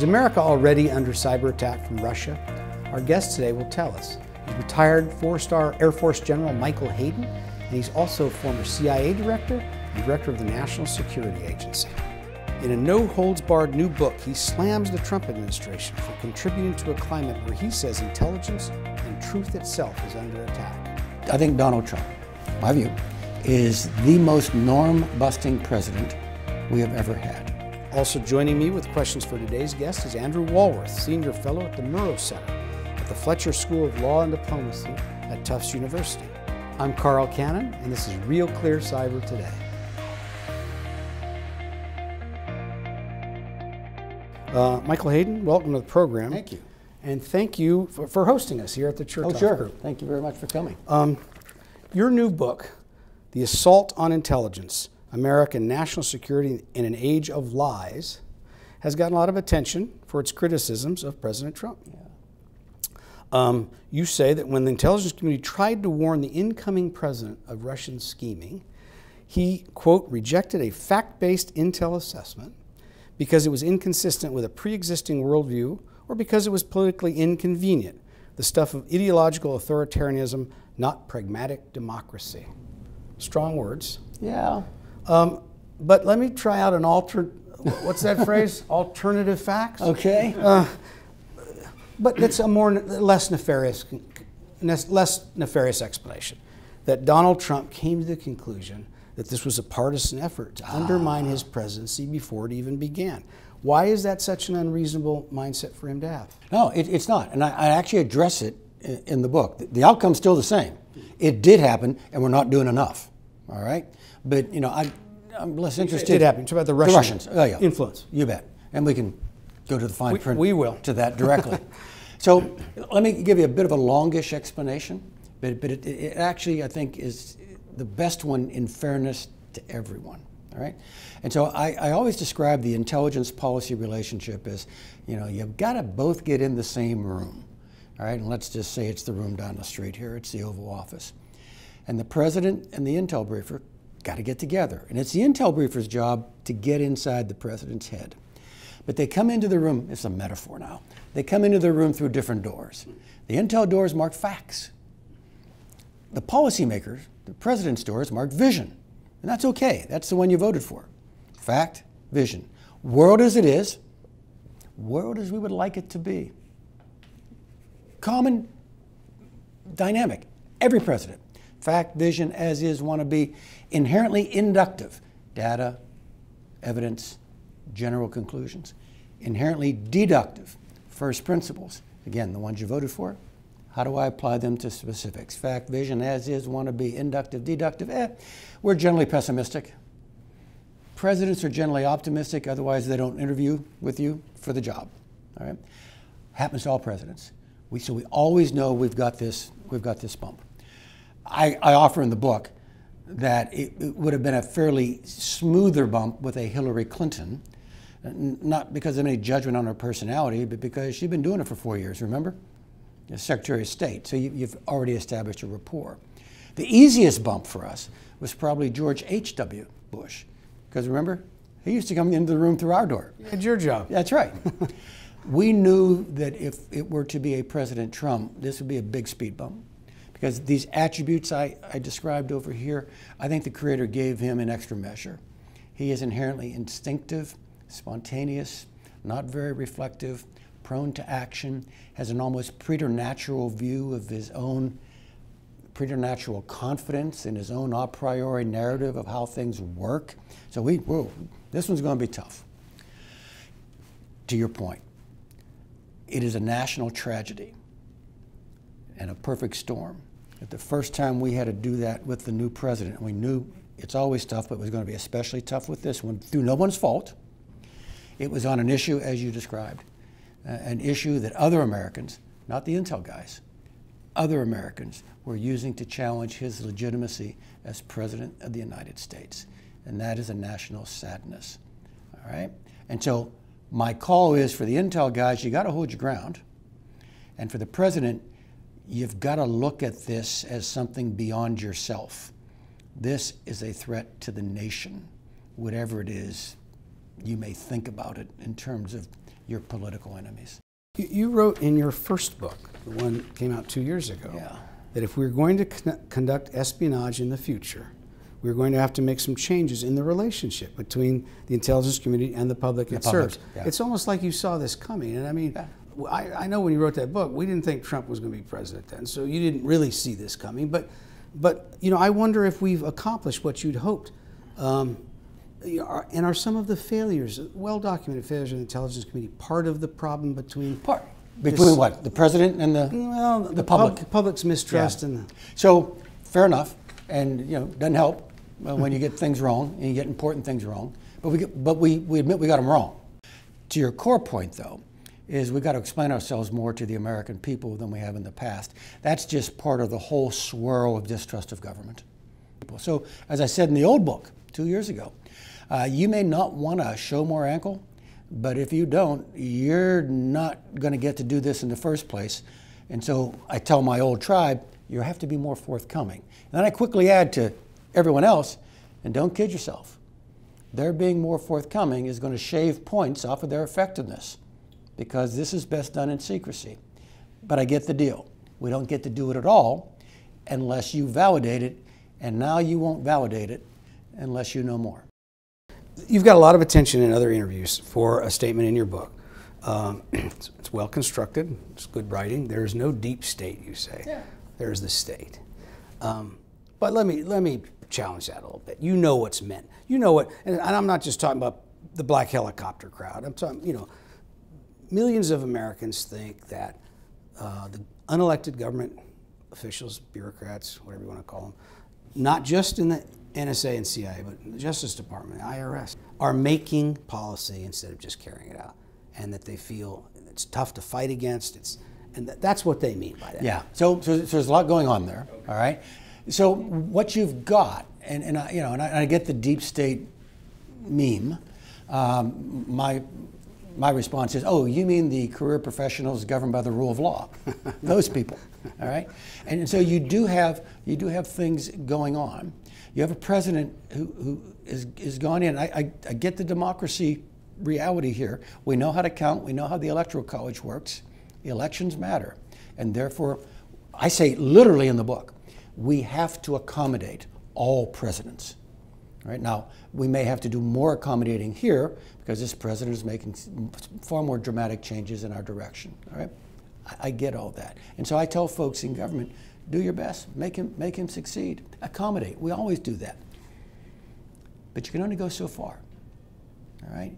America already under cyber attack from Russia? Our guest today will tell us. He's retired four-star Air Force General Michael Hayden, and he's also former CIA director and director of the National Security Agency. In a no-holds-barred new book, he slams the Trump administration for contributing to a climate where he says intelligence and truth itself is under attack. I think Donald Trump, my view, is the most norm-busting president we have ever had. Also joining me with questions for today's guest is Andrew Walworth, Senior Fellow at the Murrow Center at the Fletcher School of Law and Diplomacy at Tufts University. I'm Carl Cannon, and this is Real Clear Cyber Today. Michael Hayden, welcome to the program. Thank you. And thank you for hosting us here at the Chertoff Group. Thank you very much for coming. Your new book, The Assault on Intelligence, American National Security in an Age of Lies, has gotten a lot of attention for its criticisms of President Trump. Yeah. You say that when the intelligence community tried to warn the incoming president of Russian scheming, he, quote, rejected a fact-based intel assessment because it was inconsistent with a pre-existing worldview or because it was politically inconvenient, the stuff of ideological authoritarianism, not pragmatic democracy. Strong words. Yeah. But let me try out an what's that phrase? Alternative facts? Okay. But it's a less nefarious explanation. That Donald Trump came to the conclusion that this was a partisan effort to undermine his presidency before it even began. Why is that such an unreasonable mindset for him to have? No, it's not. And I actually address it in the book. The outcome's still the same. It did happen, and we're not doing enough. All right? But, you know, I'm less interested. It did happen. It's about the Russians. Oh, yeah. Influence. You bet. And we can go to the fine print. We will. To that directly. So let me give you a bit of a longish explanation, but it actually, I think, is the best one in fairness to everyone. All right? And so I always describe the intelligence policy relationship as, you know, you've got to both get in the same room. All right? And let's just say it's the room down the street here. It's the Oval Office. And the president and the intel briefer got to get together. And it's the intel briefer's job to get inside the president's head. But they come into the room, it's a metaphor now, they come into the room through different doors. The intel door is marked facts. The policymakers, the president's door is marked vision. And that's okay, that's the one you voted for. Fact, vision. World as it is, world as we would like it to be. Common dynamic, every president. Fact, vision, as is, want to be inherently inductive. Data, evidence, general conclusions. Inherently deductive. First principles. Again, the ones you voted for. How do I apply them to specifics? Fact, vision, as is, want to be inductive, deductive. We're generally pessimistic. Presidents are generally optimistic, otherwise they don't interview with you for the job. All right? Happens to all presidents. So we always know we've got this bump. I offer in the book that it would have been a fairly smoother bump with a Hillary Clinton, not because of any judgment on her personality, but because she'd been doing it for 4 years, remember? As Secretary of State, so you've already established a rapport. The easiest bump for us was probably George H.W. Bush, because remember, he used to come into the room through our door. It's your job. That's right. We knew that if it were to be a President Trump, this would be a big speed bump. Because these attributes I described over here, I think the Creator gave him an extra measure. He is inherently instinctive, spontaneous, not very reflective, prone to action, has an almost preternatural view of his own, preternatural confidence in his own a priori narrative of how things work. So this one's going to be tough. To your point, it is a national tragedy and a perfect storm. At the first time we had to do that with the new president, we knew it's always tough, but it was going to be especially tough with this one, through no one's fault. It was on an issue, as you described, an issue that other Americans, not the intel guys, other Americans were using to challenge his legitimacy as President of the United States. And that is a national sadness, all right? And so my call is for the intel guys, you got to hold your ground. And for the president, you've got to look at this as something beyond yourself. This is a threat to the nation, whatever it is you may think about it in terms of your political enemies. You wrote in your first book, the one that came out 2 years ago, that if we're going to conduct espionage in the future, we're going to have to make some changes in the relationship between the intelligence community and the public it serves. It's almost like you saw this coming. And I mean, I know when you wrote that book, we didn't think Trump was going to be president then, so you didn't really see this coming. But you know, I wonder if we've accomplished what you'd hoped. And are some of the failures, well-documented failures of the intelligence community, part of the problem between what? The president and the public? Public's mistrust and So, fair enough. And, you know, doesn't help when you get things wrong and you get important things wrong. But we admit we got them wrong. To your core point, though, is we've got to explain ourselves more to the American people than we have in the past. That's just part of the whole swirl of distrust of government. So, as I said in the old book 2 years ago, you may not want to show more ankle, but if you don't, you're not going to get to do this in the first place. And so I tell my old tribe, you have to be more forthcoming. And then I quickly add to everyone else, and don't kid yourself. Their being more forthcoming is going to shave points off of their effectiveness, because this is best done in secrecy. But I get the deal. We don't get to do it at all unless you validate it, and now you won't validate it unless you know more. You've got a lot of attention in other interviews for a statement in your book. It's well constructed, it's good writing. There is no deep state, you say. Yeah. There's the state. But let me challenge that a little bit. You know what's meant. You know what, and I'm not just talking about the black helicopter crowd. I'm talking, you know, millions of Americans think that the unelected government officials, bureaucrats, whatever you want to call them, not just in the NSA and CIA, but the Justice Department, the IRS, are making policy instead of just carrying it out, and that they feel it's tough to fight against. And that's what they mean by that. Yeah. So there's a lot going on there. Okay. All right. So what you've got, and I get the deep state meme. My response is, oh, you mean the career professionals governed by the rule of law? Those people. All right. And so you do have things going on. You have a president who is gone in. I get the democracy reality here. We know how to count. We know how the Electoral College works. Elections matter. And therefore, I say literally in the book, we have to accommodate all presidents. Right? Now, we may have to do more accommodating here because this president is making far more dramatic changes in our direction. All right? I get all that. And so I tell folks in government, do your best, make him succeed, accommodate. We always do that. But you can only go so far. All right?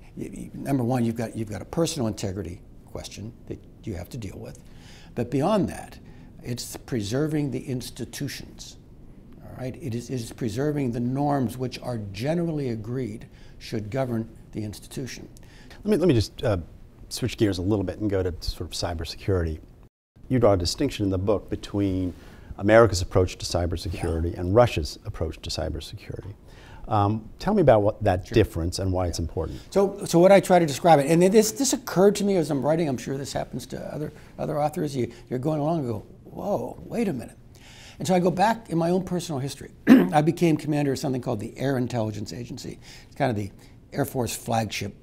Number one, you've got a personal integrity question that you have to deal with. But beyond that, it's preserving the institutions. All right? It is preserving the norms which are generally agreed should govern the institution. Let me just switch gears a little bit and go to sort of cybersecurity. You draw a distinction in the book between America's approach to cybersecurity and Russia's approach to cybersecurity. Tell me about that difference and why it's important. So what I try to describe it, and this occurred to me as I'm writing. I'm sure this happens to other authors. You're going along and go, whoa, wait a minute. And so I go back in my own personal history. I became commander of something called the Air Intelligence Agency. It's kind of the Air Force flagship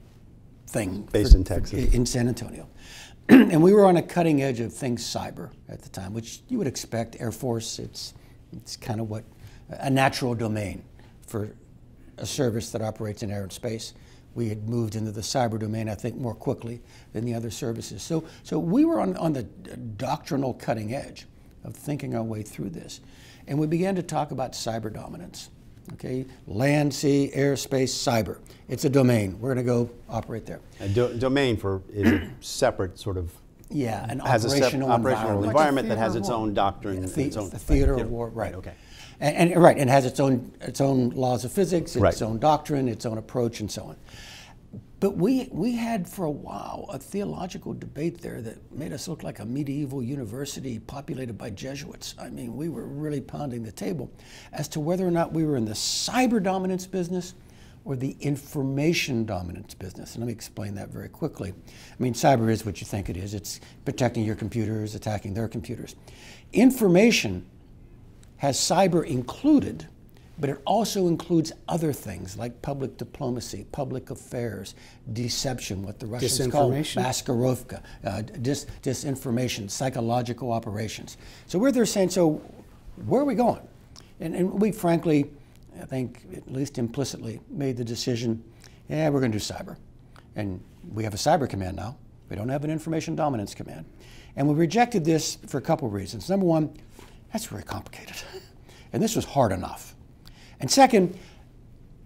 thing. Based in Texas. In San Antonio. And we were on a cutting edge of things cyber at the time, which you would expect. Air Force, it's kind of what a natural domain for a service that operates in air and space. We had moved into the cyber domain, I think, more quickly than the other services. So we were on the doctrinal cutting edge of thinking our way through this. And we began to talk about cyber dominance. Okay, land, sea, air, space, cyber. It's a domain. We're going to go operate there. A domain is a separate sort of an has operational environment that has its own doctrine, its own theater of war, right? Okay, and has its own laws of physics, its own doctrine, its own approach, and so on. But we had for a while a theological debate there that made us look like a medieval university populated by Jesuits. I mean, we were really pounding the table as to whether or not we were in the cyber dominance business or the information dominance business. And let me explain that very quickly. I mean, cyber is what you think it is. It's protecting your computers, attacking their computers. Information has cyber included but it also includes other things like public diplomacy, public affairs, deception, what the Russians call maskirovka, disinformation, psychological operations. So where they're saying, so where are we going? And we frankly, I think, at least implicitly, made the decision, yeah, we're going to do cyber. And we have a cyber command now. We don't have an information dominance command. And we rejected this for a couple of reasons. Number one, that's very complicated. And this was hard enough. And second,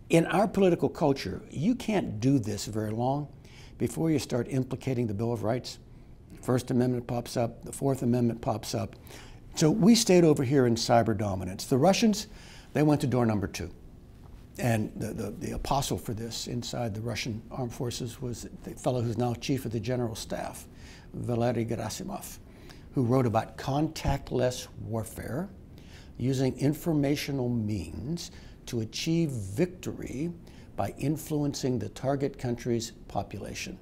in our political culture, you can't do this very long before you start implicating the Bill of Rights. First Amendment pops up, the Fourth Amendment pops up. So we stayed over here in cyber dominance. The Russians, they went to door number 2. And the apostle for this inside the Russian armed forces was the fellow who's now chief of the general staff, Valery Gerasimov, who wrote about contactless warfare using informational means to achieve victory by influencing the target country's population.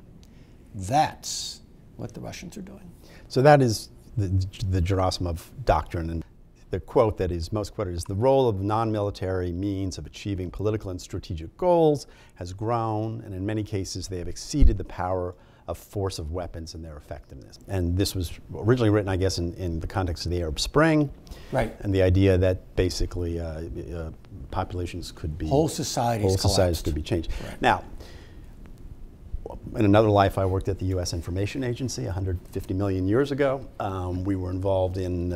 That's what the Russians are doing. So that is the Gerasimov Doctrine. And the quote that is most quoted is, "The role of non-military means of achieving political and strategic goals has grown, and in many cases they have exceeded the power of force of weapons and their effectiveness." And this was originally written, I guess, in the context of the Arab Spring. Right. And the idea that basically populations could be... Whole societies could be changed. Right. Now, in another life, I worked at the U.S. Information Agency 150 million years ago. We were involved in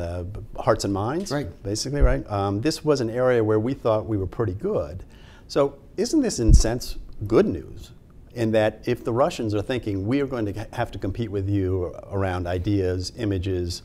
hearts and minds, right. Basically, right? This was an area where we thought we were pretty good. So isn't this, in a sense, good news? In that if the Russians are thinking we are going to have to compete with you around ideas, images,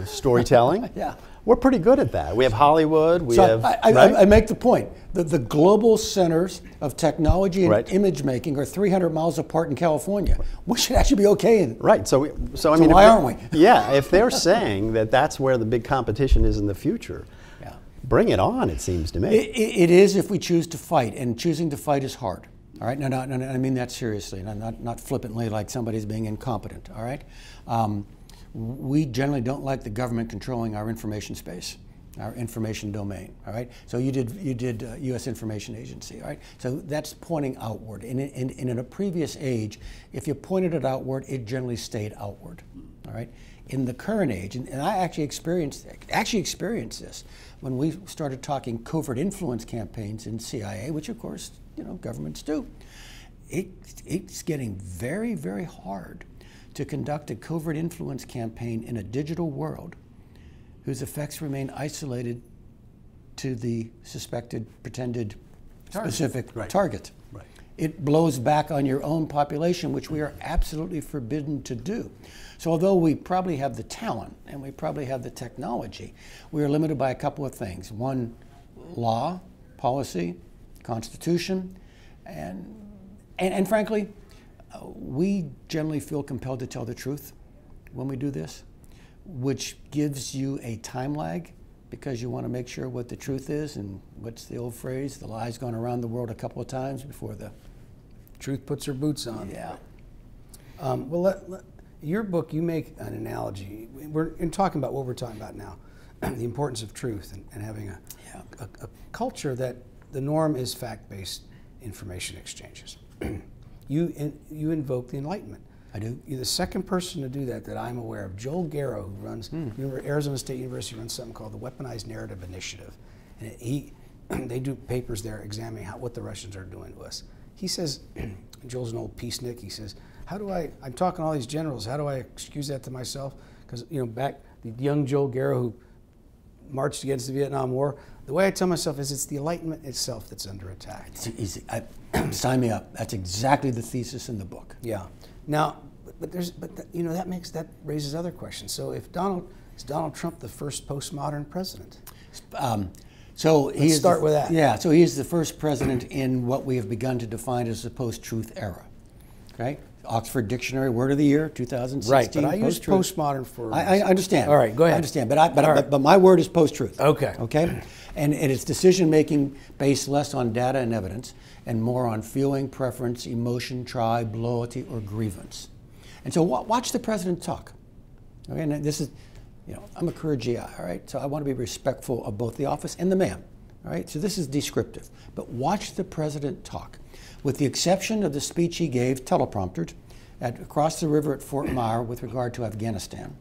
storytelling, yeah. We're pretty good at that. We have Hollywood, I make the point that the global centers of technology and right. image making are 300 miles apart in California. We should actually be okay. Right, so I mean, why aren't we? Yeah, if they're saying that that's where the big competition is in the future, yeah. Bring it on, it seems to me. It is if we choose to fight, and choosing to fight is hard. All right, no, I mean that seriously, not flippantly like somebody's being incompetent, all right? We generally don't like the government controlling our information space, our information domain, all right? So you did U.S. Information Agency, all right? So that's pointing outward. And in a previous age, if you pointed it outward, it generally stayed outward, all right? In the current age, and I actually experienced this when we started talking covert influence campaigns in CIA, which of course, governments do. It's getting very, very hard to conduct a covert influence campaign in a digital world whose effects remain isolated to the suspected, pretended, specific target. Right. It blows back on your own population, which we are absolutely forbidden to do. So although we probably have the talent and we probably have the technology, we are limited by a couple of things. One, law, policy, Constitution, and frankly, we generally feel compelled to tell the truth when we do this, which gives you a time lag because you want to make sure what the truth is, and what's the old phrase, the lie's gone around the world a couple of times before the truth puts her boots on. Yeah. Your book, you make an analogy. We're talking about what we're talking about now, the importance of truth and having a culture that the norm is fact-based information exchanges. You invoke the Enlightenment. I do. You're the second person to do that I'm aware of. Joel Garrow, who runs Arizona State University, runs something called the Weaponized Narrative Initiative, and they do papers there examining what the Russians are doing to us. He says, Joel's an old peacenik. He says, I'm talking to all these generals. How do I excuse that to myself? Because back the young Joel Garrow who marched against the Vietnam War. The way I tell myself is it's the Enlightenment itself that's under attack. It's easy. Sign me up. That's exactly the thesis in the book. Yeah. Now, that raises other questions. So is Donald Trump the first postmodern president? Let's start with that. Yeah. So he is the first president in what we have begun to define as the post-truth era. Okay. Oxford Dictionary Word of the Year, 2016. Right, but I use postmodern for... I understand. All right, go ahead. I understand, but my word is post-truth. Okay. Okay? And it's decision-making based less on data and evidence and more on feeling, preference, emotion, tribe, loyalty, or grievance. And so watch the president talk. Okay, and this is, I'm a career GI, all right? So I want to be respectful of both the office and the man, All right, so this is descriptive. But watch the president talk. With the exception of the speech he gave, telepromptered, across the river at Fort Myer with regard to Afghanistan,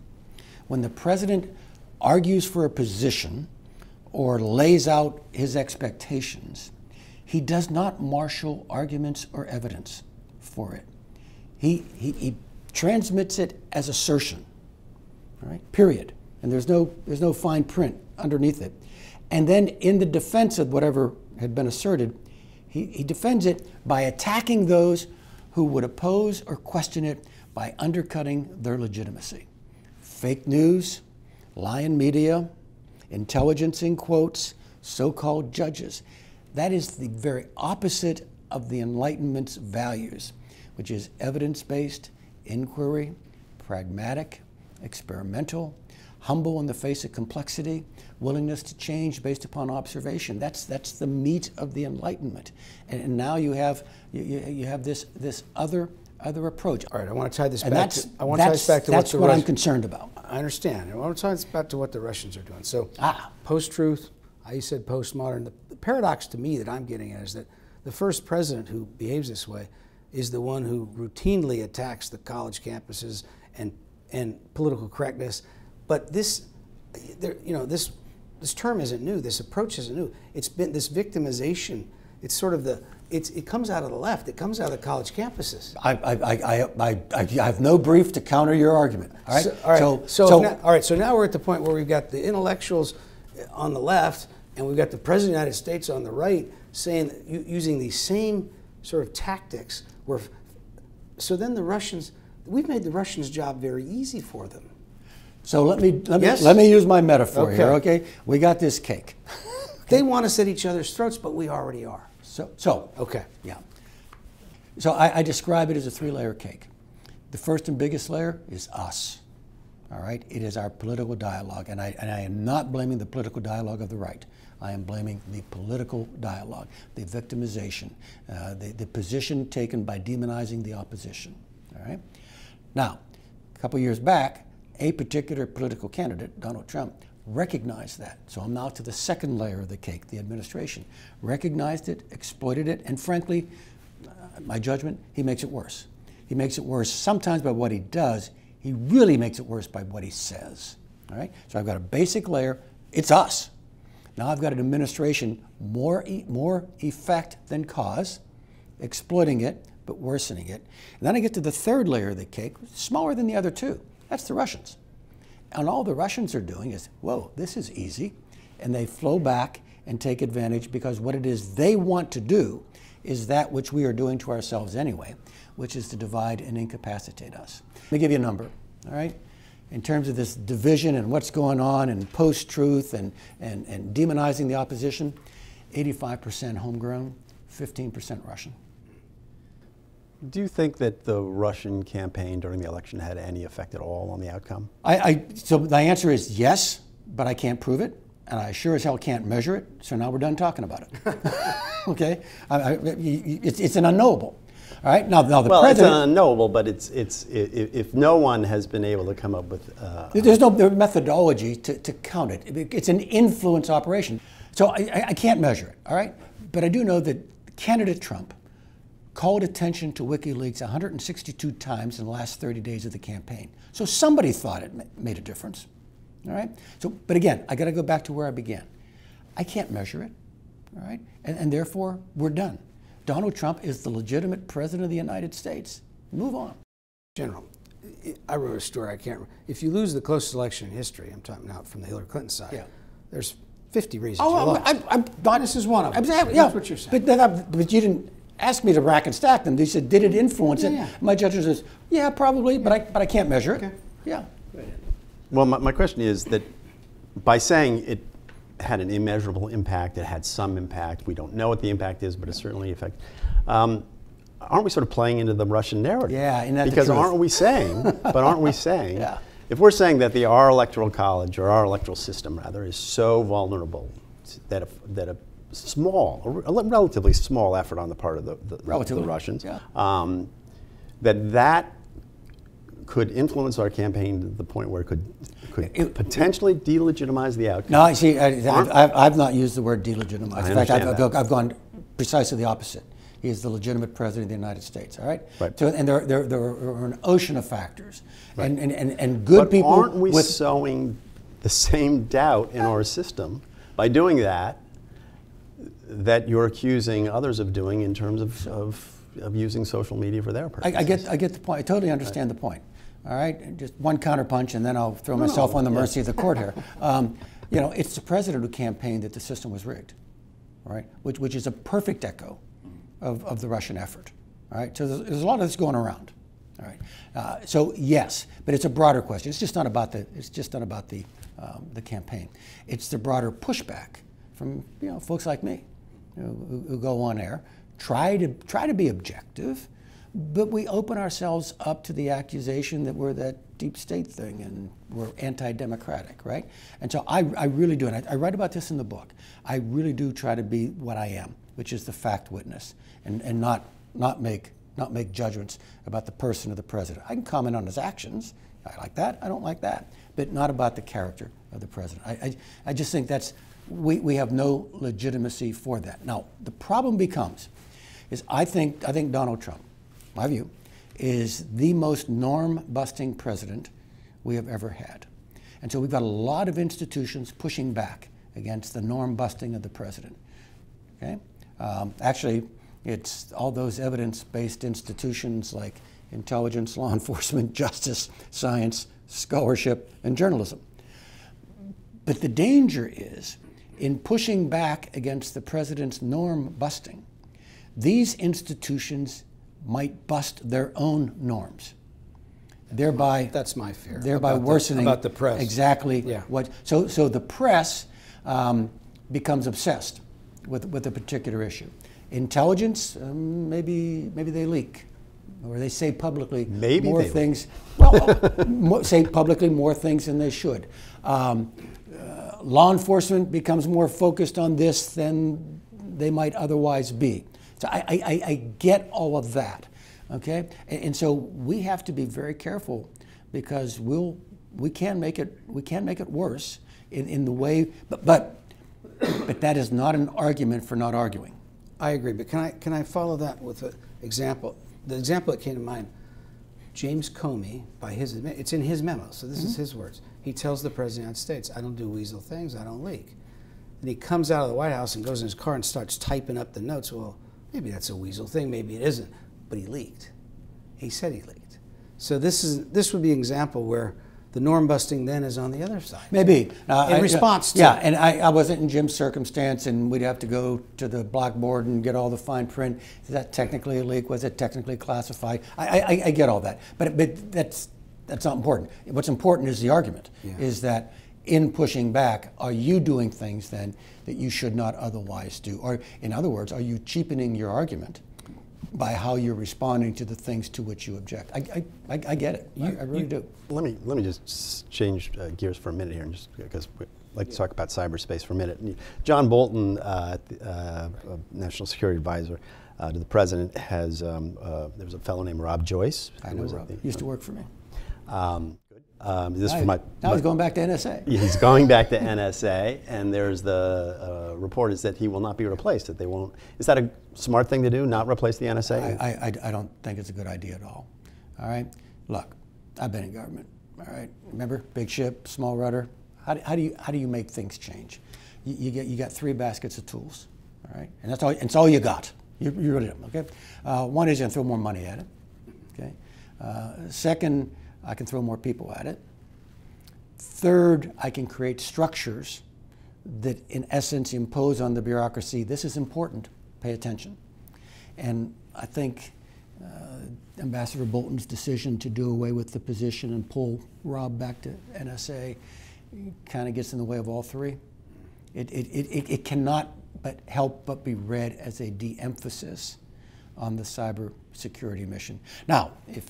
when the president argues for a position or lays out his expectations, he does not marshal arguments or evidence for it. He transmits it as assertion, all right, period. And there's no fine print underneath it. And then in the defense of whatever had been asserted, he defends it by attacking those who would oppose or question it by undercutting their legitimacy. Fake news, lying media, intelligence in quotes, so-called judges. That is the very opposite of the Enlightenment's values, which is evidence-based, inquiry, pragmatic, experimental, humble in the face of complexity, willingness to change based upon observation. That's the meat of the Enlightenment. And now you have this other approach. All right, I want to tie this back. That's what I'm concerned about. I understand. I want to tie this back to what the Russians are doing. So, post-truth, you said postmodern. The paradox to me that I'm getting at is that the first president who behaves this way is the one who routinely attacks the college campuses and political correctness. But this term isn't new. This approach isn't new. It's been this victimization. It's sort of it comes out of the left. It comes out of the college campuses. I have no brief to counter your argument. All right. So now we're at the point where we've got the intellectuals on the left and we've got the president of the United States on the right saying using these same sort of tactics. So then the Russians, we've made the Russians' job very easy for them. So let me use my metaphor here. Okay, we got this cake. They want us at each other's throats, but we already are. So okay, yeah. So I describe it as a three-layer cake. The first and biggest layer is us. All right, it is our political dialogue, and I am not blaming the political dialogue of the right. I am blaming the political dialogue, the victimization, the position taken by demonizing the opposition. All right. Now, a couple years back, a particular political candidate, Donald Trump, recognized that. So I'm now to the second layer of the cake, the administration. Recognized it, exploited it, and frankly, my judgment, he makes it worse. He makes it worse sometimes by what he does. He really makes it worse by what he says. All right? So I've got a basic layer. It's us. Now I've got an administration more effect than cause, exploiting it, but worsening it. And then I get to the third layer of the cake, smaller than the other two. That's the Russians. And all the Russians are doing is, whoa, this is easy. And they flow back and take advantage because what it is they want to do is that which we are doing to ourselves anyway, which is to divide and incapacitate us. Let me give you a number, all right? In terms of this division and what's going on and post-truth and demonizing the opposition, 85% homegrown, 15% Russian. Do you think that the Russian campaign during the election had any effect at all on the outcome? So the answer is yes, but I can't prove it, and I sure as hell can't measure it, so now we're done talking about it. Okay? It's an unknowable. All right? Now the well, president... it's unknowable, but if no one has been able to come up with... There's no methodology to count it. It's an influence operation. So I can't measure it, all right? But I do know that candidate Trump called attention to WikiLeaks 162 times in the last 30 days of the campaign. So somebody thought it made a difference, all right? So, but again, I got to go back to where I began. I can't measure it, all right? And therefore, we're done. Donald Trump is the legitimate president of the United States. Move on. General, I wrote a story, if you lose the closest election in history, I'm talking now from the Hillary Clinton side, yeah. There's 50 reasons you lost. This is one of them. Exactly, That's what you're saying. But you didn't ask me to rack and stack them. They said, did it influence it? Yeah. My judgment says, yeah, probably, but I can't measure it. Okay. Yeah. Well, my question is that by saying it had an immeasurable impact, it had some impact, we don't know what the impact is, but it's certainly effect. Aren't we sort of playing into the Russian narrative? Yeah, and that's because the truth. aren't we saying, yeah. If we're saying that our electoral college, or our electoral system rather, is so vulnerable that a relatively small effort on the part of the Russians, yeah. that could influence our campaign to the point where it could potentially delegitimize the outcome. No, I see. I've not used the word delegitimize. In fact, I've gone precisely the opposite. He is the legitimate president of the United States. All right. Right. So, and there are an ocean of factors, right. and good but people. Aren't we sowing the same doubt in our system by doing that you're accusing others of doing in terms of using social media for their purposes? I get the point. I totally understand the point. All right, just one counterpunch, and then I'll throw myself on the mercy of the court here. You know, it's the president who campaigned that the system was rigged, right? Which is a perfect echo of the Russian effort. All right, so there's a lot of this going around. All right, so yes, but it's a broader question. It's just not about the campaign. It's the broader pushback from folks like me who go on air, try to be objective, but we open ourselves up to the accusation that we're that deep state thing and we're anti-democratic, right? And so I really do, and I write about this in the book. I really do try to be what I am, which is the fact witness, and not make judgments about the person of the president. I can comment on his actions. I like that. I don't like that, but not about the character of the president. I just think we have no legitimacy for that. Now the problem becomes is I think Donald Trump, my view, is the most norm-busting president we have ever had. And so we've got a lot of institutions pushing back against the norm-busting of the president. Okay? Actually, it's all those evidence-based institutions like intelligence, law enforcement, justice, science, scholarship, and journalism. But the danger is in pushing back against the president's norm-busting, these institutions might bust their own norms, thereby that's my fear. Thereby worsening about the press. Exactly. Yeah. So the press becomes obsessed with a particular issue. Intelligence, maybe they leak, or they say publicly more things. Well, say publicly more things than they should. Law enforcement becomes more focused on this than they might otherwise be. So I get all of that, okay? And so we have to be very careful because we can make it worse in the way, but that is not an argument for not arguing. I agree, but can I follow that with an example? The example that came to mind, James Comey, it's in his memo, so this is his words. He tells the President of the United States, I don't do weasel things, I don't leak. And he comes out of the White House and goes in his car and starts typing up the notes. Well, maybe that's a weasel thing, maybe it isn't, but he leaked. He said he leaked. So this would be an example where the norm busting then is on the other side. Maybe. In response to... Yeah, and I wasn't in Jim's circumstance, and we'd have to go to the blackboard and get all the fine print. Is that technically a leak? Was it technically classified? I get all that, but that's not important. What's important is the argument, is that in pushing back, are you doing things then that you should not otherwise do? Or in other words, are you cheapening your argument by how you're responding to the things to which you object? I get it. I really do. Let me just change gears for a minute here, and just because we'd like to talk about cyberspace for a minute. John Bolton, National Security Advisor to the President, has there was a fellow named Rob Joyce. I know Rob. Used to work for me. This now he's going back to NSA. He's going back to NSA, and there's the report is that he will not be replaced. That they won't. Is that a smart thing to do? Not replace the NSA? I don't think it's a good idea at all. All right. Look, I've been in government. All right. Remember, big ship, small rudder. How do you make things change? You got three baskets of tools. All right, and that's all you got. You really don't. Okay. One is you can throw more money at it. Okay. Second, I can throw more people at it. Third, I can create structures that in essence impose on the bureaucracy, this is important, pay attention. And I think Ambassador Bolton's decision to do away with the position and pull Rob back to NSA kind of gets in the way of all three. It cannot but help but be read as a de-emphasis on the cybersecurity mission. Now, if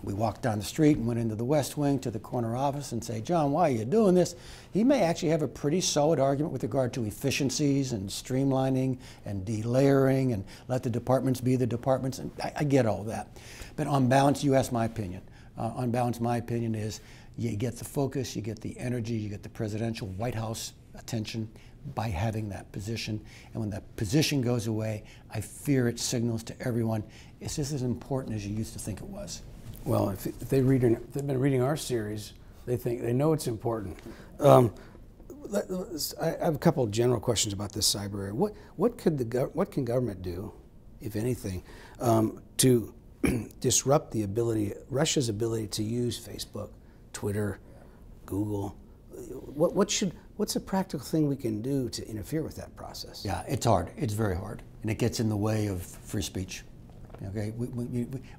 we walked down the street and went into the West Wing to the corner office and say, John, why are you doing this? He may actually have a pretty solid argument with regard to efficiencies and streamlining and delayering and let the departments be the departments. And I get all that. But on balance, you asked my opinion. on balance, my opinion is you get the focus, you get the energy, you get the presidential White House attention by having that position. And when that position goes away, I fear it signals to everyone it's just as important as you used to think it was. Well, if they've been reading our series, they know it's important. I have a couple of general questions about this cyber area. What can government do, if anything, to disrupt Russia's ability to use Facebook, Twitter, Google? What's a practical thing we can do to interfere with that process? Yeah, it's hard. It's very hard, and it gets in the way of free speech. Okay, we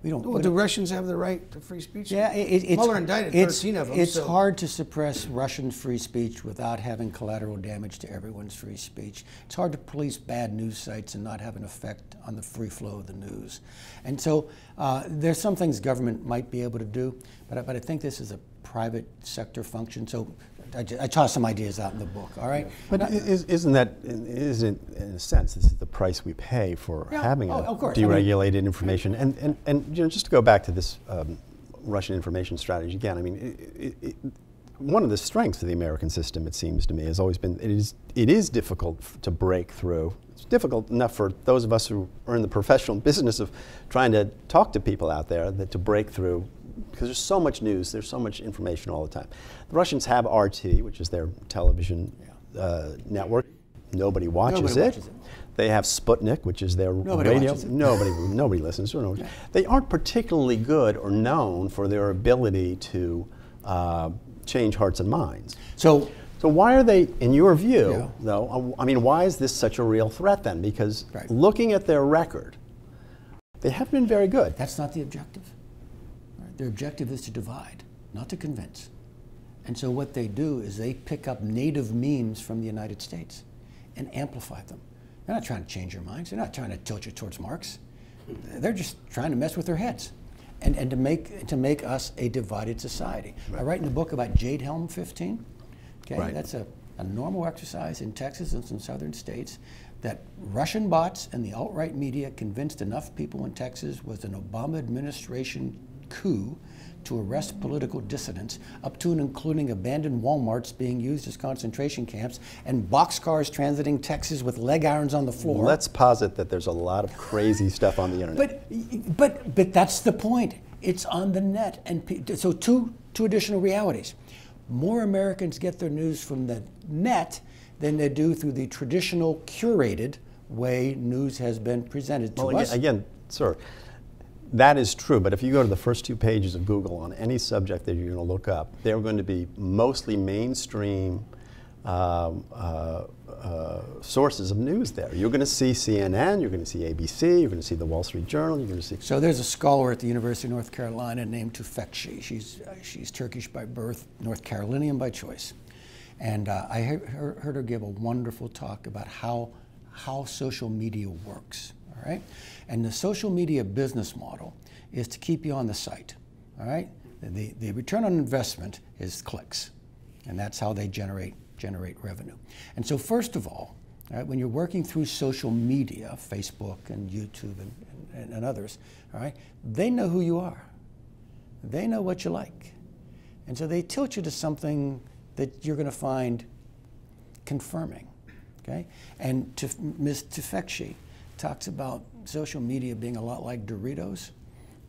don't. Well, do Russians have the right to free speech? Yeah, Mueller indicted 13 of them. It's hard to suppress Russian free speech without having collateral damage to everyone's free speech. It's hard to police bad news sites and not have an effect on the free flow of the news. And so there's some things government might be able to do, but I think this is a private sector function. So I toss some ideas out in the book, all right? But isn't in a sense, this is the price we pay for having deregulated information? And just to go back to this Russian information strategy again, I mean, one of the strengths of the American system, it seems to me, has always been it is difficult to break through. It's difficult enough for those of us who are in the professional business of trying to talk to people out there to break through, because there's so much news, there's so much information all the time. The Russians have RT, which is their television network. Nobody watches it. They have Sputnik, which is their radio. Nobody listens to it. They aren't particularly good or known for their ability to change hearts and minds. So why are they, in your view, though, I mean, why is this such a real threat then? Because looking at their record, they haven't been very good. That's not the objective. Their objective is to divide, not to convince. And so what they do is they pick up native memes from the United States and amplify them. They're not trying to change your minds. They're not trying to tilt you towards Marx. They're just trying to mess with their heads and to make us a divided society. I write in the book about Jade Helm 15. Okay, that's a normal exercise in Texas and some southern states that Russian bots and the alt-right media convinced enough people in Texas was an Obama administration coup to arrest political dissidents, up to and including abandoned Walmarts being used as concentration camps and boxcars transiting Texas with leg irons on the floor. Let's posit that there's a lot of crazy stuff on the internet. But that's the point. It's on the net. And so two additional realities. More Americans get their news from the net than they do through the traditional curated way news has been presented to us. Again, sir, that is true, but if you go to the first 2 pages of Google on any subject that you're going to look up, they're going to be mostly mainstream sources of news there. You're going to see CNN, you're going to see ABC, you're going to see the Wall Street Journal, you're going to see... So there's a scholar at the University of North Carolina named Tufekci. She's Turkish by birth, North Carolinian by choice. And I heard her give a wonderful talk about how social media works. All right? And the social media business model is to keep you on the site. All right? The return on investment is clicks, and that's how they generate revenue. And so first of all, right, when you're working through social media, Facebook and YouTube and others, all right, they know who you are. They know what you like. And so they tilt you to something that you're going to find confirming. Okay? And Ms. Tufekci talks about social media being a lot like Doritos.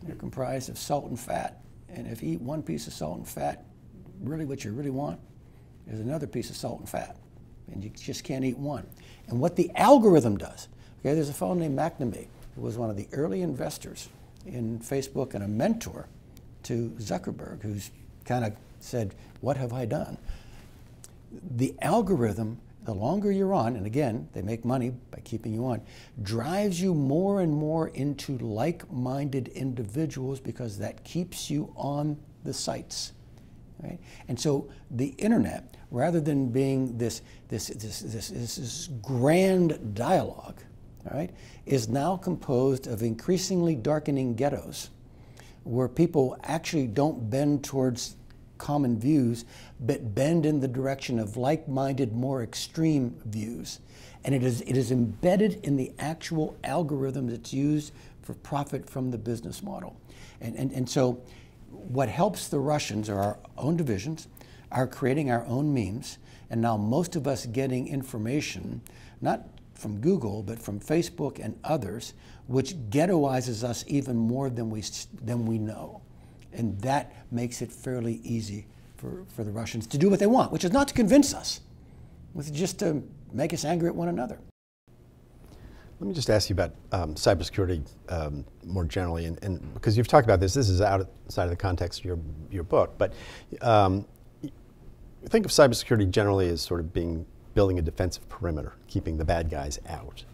They're comprised of salt and fat. And if you eat one piece of salt and fat, really what you really want is another piece of salt and fat. And you just can't eat one. And what the algorithm does, okay, there's a fellow named McNamee who was one of the early investors in Facebook and a mentor to Zuckerberg, who's kind of said, what have I done? The algorithm, the longer you're on, and again, they make money by keeping you on, drives you more and more into like-minded individuals because that keeps you on the sites. Right? And so the internet, rather than being this grand dialogue, all right, is now composed of increasingly darkening ghettos where people actually don't bend towards common views, but bend in the direction of like-minded, more extreme views. And it is embedded in the actual algorithm that's used for profit from the business model. And so what helps the Russians are our own divisions, our creating our own memes, and now most of us getting information, not from Google, but from Facebook and others, which ghettoizes us even more than we know. And that makes it fairly easy for the Russians to do what they want, which is not to convince us, it's just to make us angry at one another. Let me just ask you about cybersecurity more generally, and because you've talked about this is outside of the context of your book, but think of cybersecurity generally as sort of building a defensive perimeter, keeping the bad guys out.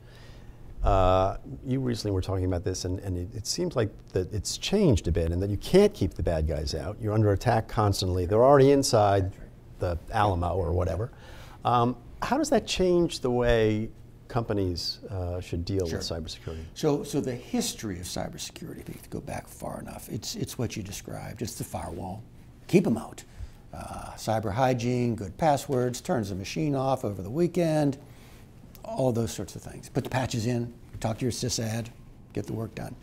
You recently were talking about this, and it seems like that it's changed a bit, and that you can't keep the bad guys out. You're under attack constantly. They're already inside the Alamo or whatever. How does that change the way companies should deal with cybersecurity? So the history of cybersecurity, if you go back far enough, it's what you described. It's the firewall. Keep them out. Cyber hygiene, good passwords, turns the machine off over the weekend, all those sorts of things. Put the patches in, talk to your sysad, get the work done.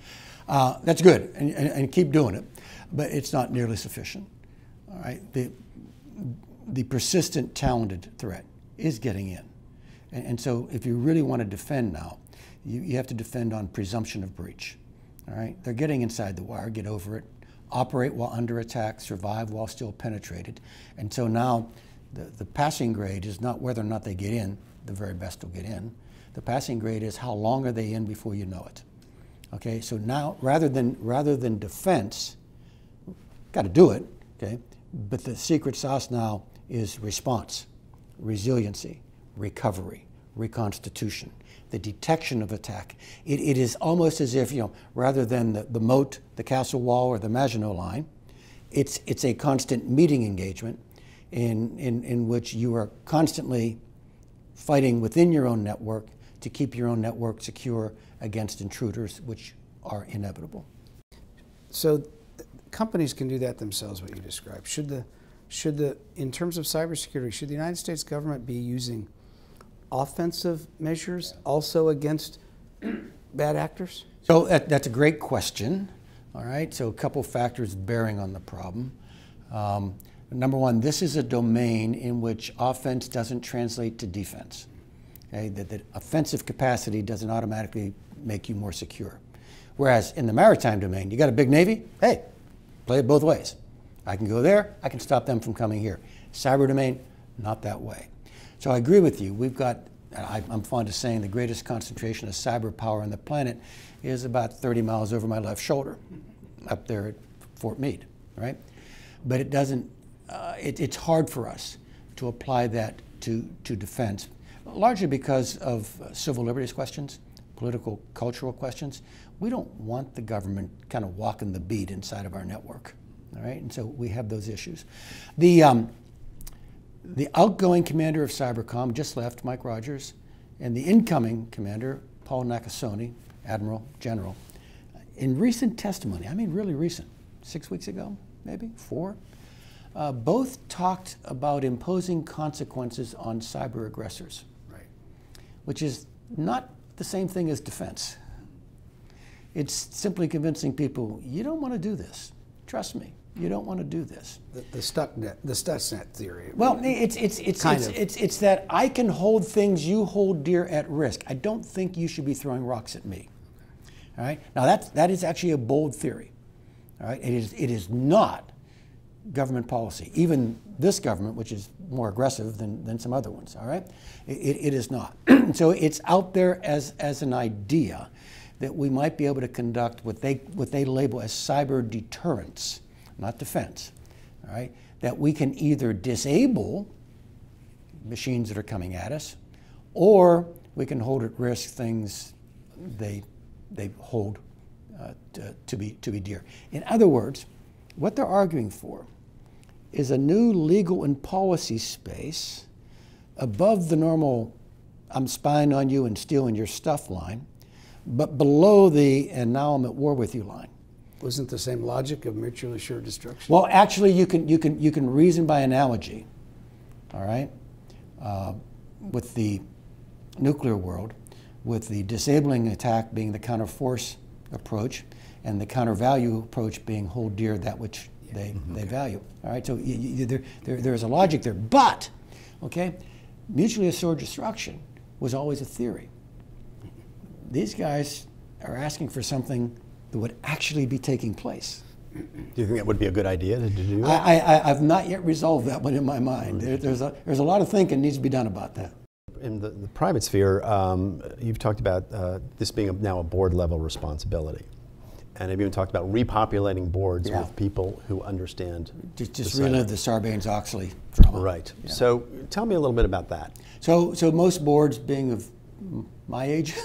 That's good, and keep doing it, but it's not nearly sufficient. All right, the persistent, talented threat is getting in. And so if you really want to defend now, you have to defend on presumption of breach. All right, they're getting inside the wire, get over it, operate while under attack, survive while still penetrated. And so now the passing grade is not whether or not they get in, the very best will get in. The passing grade is how long are they in before you know it. Okay, so now rather than defense, got to do it, okay, but the secret sauce now is response, resiliency, recovery, reconstitution, the detection of attack. It is almost as if, rather than the moat, the castle wall, or the Maginot Line, it's a constant meeting engagement in which you are constantly fighting within your own network to keep your own network secure against intruders, which are inevitable. So companies can do that themselves, what you described. In terms of cybersecurity, should the United States government be using offensive measures also against bad actors? So that's a great question. All right, so a couple factors bearing on the problem. Number one, this is a domain in which offense doesn't translate to defense. Okay, that offensive capacity doesn't automatically make you more secure. Whereas in the maritime domain, you got a big Navy, hey, play it both ways. I can go there, I can stop them from coming here. Cyber domain, not that way. So I agree with you. We've got, I'm fond of saying, the greatest concentration of cyber power on the planet is about 30 miles over my left shoulder, up there at Fort Meade, right? But it doesn't, it's hard for us to apply that to defense, largely because of civil liberties questions, political, cultural questions. We don't want the government kind of walking the beat inside of our network, all right? And so we have those issues. The outgoing commander of Cybercom just left, Mike Rogers, and the incoming commander, Paul Nakasone, Admiral General, in recent testimony, I mean really recent, 6 weeks ago, maybe, 4, both talked about imposing consequences on cyber aggressors, right, which is not the same thing as defense. It's simply convincing people, you don't want to do this. Trust me, you don't want to do this. The Stuxnet theory. Well, it's that I can hold things you hold dear at risk. I don't think you should be throwing rocks at me. All right. Now that is actually a bold theory. All right. It is not government policy. Even this government, which is more aggressive than some other ones. All right. It is not. So it's out there as an idea that we might be able to conduct what they label as cyber deterrence, not defense, all right? That we can either disable machines that are coming at us, or we can hold at risk things they hold to be dear. In other words, what they're arguing for is a new legal and policy space above the normal I'm spying on you and stealing your stuff line, but below the and now I'm at war with you line. Wasn't the same logic of mutually assured destruction? Well, actually, you can reason by analogy, all right, with the nuclear world, with the disabling attack being the counterforce approach, and the counter-value approach being hold dear that which they value. All right, so there's a logic there. But, okay, mutually assured destruction was always a theory. These guys are asking for something that would actually be taking place. Do you think that would be a good idea to do that? I've not yet resolved that one in my mind. There's a lot of thinking needs to be done about that. In the private sphere, you've talked about this being now a board level responsibility. And have even talked about repopulating boards with people who understand. Just relive the Sarbanes-Oxley drama. Right. Yeah. So tell me a little bit about that. So most boards, being of my age,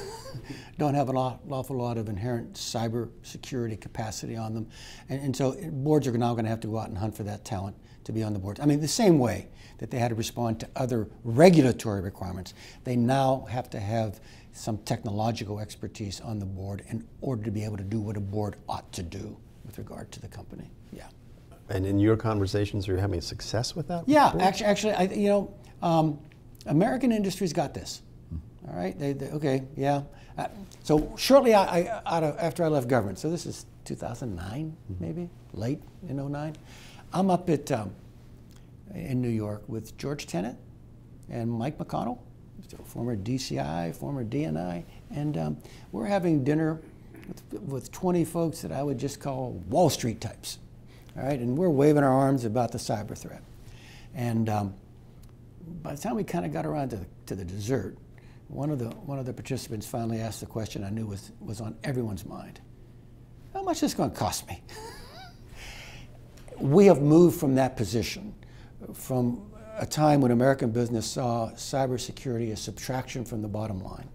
don't have an awful lot of inherent cyber security capacity on them. And so boards are now going to have to go out and hunt for that talent to be on the board. I mean, the same way that they had to respond to other regulatory requirements, they now have to have some technological expertise on the board in order to be able to do what a board ought to do with regard to the company. Yeah. And in your conversations, are you having success with that? Yeah, actually, American industry's got this. All right, okay, yeah. So shortly after I left government, so this is 2009, maybe, late in 2009, I'm up at in New York with George Tenet and Mike McConnell, former DCI, former DNI, and we're having dinner with 20 folks that I would just call Wall Street types. All right, and we're waving our arms about the cyber threat. And by the time we kind of got around to the dessert, one of the participants finally asked the question I knew was on everyone's mind. How much is this going to cost me? We have moved from that position, from a time when American business saw cybersecurity as subtraction from the bottom line,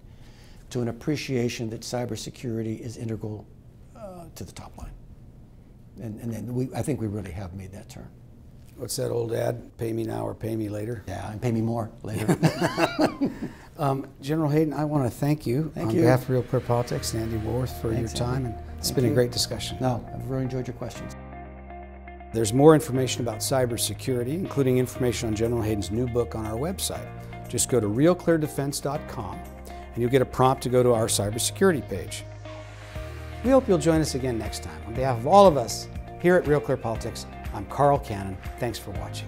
to an appreciation that cybersecurity is integral to the top line. And then I think we really have made that turn. What's that old ad? Pay me now or pay me later? Yeah, and pay me more later. General Hayden, I want to thank you on behalf of RealClearPolitics and Andy Walworth for your time. And it's been a great discussion. No, I've really enjoyed your questions. There's more information about cybersecurity, including information on General Hayden's new book, on our website. Just go to realcleardefense.com and you'll get a prompt to go to our cybersecurity page. We hope you'll join us again next time. On behalf of all of us here at RealClearPolitics, I'm Carl Cannon. Thanks for watching.